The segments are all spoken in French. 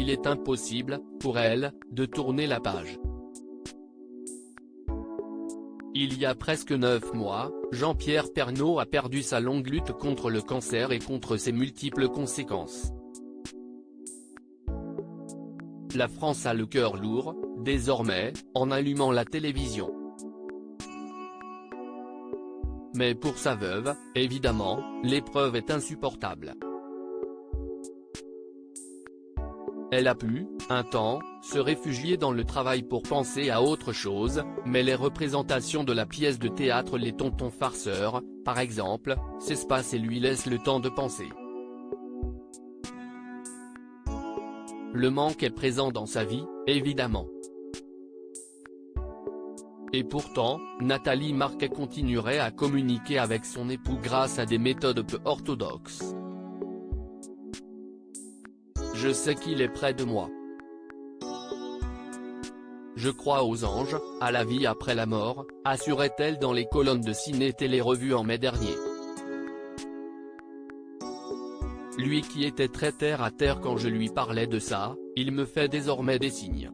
il est impossible, pour elle, de tourner la page. Il y a presque 9 mois, Jean-Pierre Pernaut a perdu sa longue lutte contre le cancer et contre ses multiples conséquences. La France a le cœur lourd, désormais, en allumant la télévision. Mais pour sa veuve, évidemment, l'épreuve est insupportable. Elle a pu, un temps, se réfugier dans le travail pour penser à autre chose, mais les représentations de la pièce de théâtre Les Tontons Farceurs, par exemple, s'espacent et lui laissent le temps de penser. Le manque est présent dans sa vie, évidemment. Et pourtant, Nathalie Marquet continuerait à communiquer avec son époux grâce à des méthodes peu orthodoxes. Je sais qu'il est près de moi. Je crois aux anges, à la vie après la mort, assurait-elle dans les colonnes de Ciné-Télé-Revue en mai dernier. Lui qui était très terre à terre quand je lui parlais de ça, il me fait désormais des signes.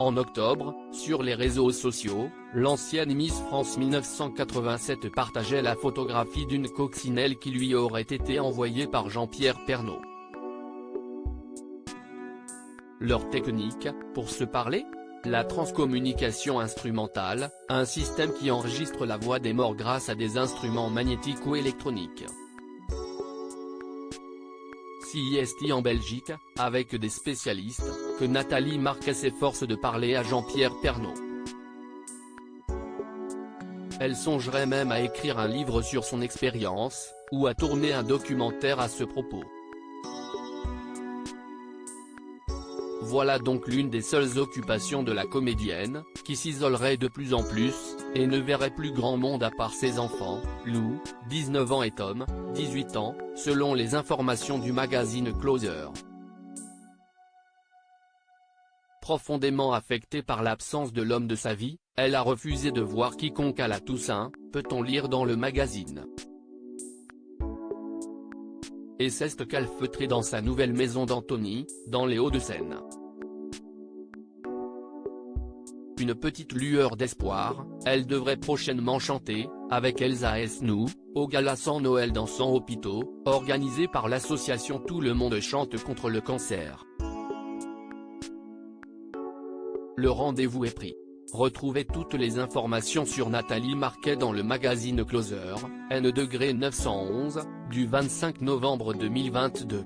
En octobre, sur les réseaux sociaux, l'ancienne Miss France 1987 partageait la photographie d'une coccinelle qui lui aurait été envoyée par Jean-Pierre Pernaut. Leur technique, pour se parler ? La transcommunication instrumentale, un système qui enregistre la voix des morts grâce à des instruments magnétiques ou électroniques. CIST en Belgique, avec des spécialistes, que Nathalie Marquet s'efforce de parler à Jean-Pierre Pernaut. Elle songerait même à écrire un livre sur son expérience, ou à tourner un documentaire à ce propos. Voilà donc l'une des seules occupations de la comédienne, qui s'isolerait de plus en plus, et ne verrait plus grand monde à part ses enfants, Lou, 19 ans et Tom, 18 ans, selon les informations du magazine Closer. Profondément affectée par l'absence de l'homme de sa vie, elle a refusé de voir quiconque à la Toussaint, peut-on lire dans le magazine. Et c'est ce qu'elle feutrait dans sa nouvelle maison d'Antony, dans les Hauts-de-Seine. Une petite lueur d'espoir, elle devrait prochainement chanter, avec Elsa Esnou, au gala sans Noël dans 100 hôpitaux, organisé par l'association Tout le monde chante contre le cancer. Le rendez-vous est pris. Retrouvez toutes les informations sur Nathalie Marquet dans le magazine Closer, N°911, du 25 novembre 2022.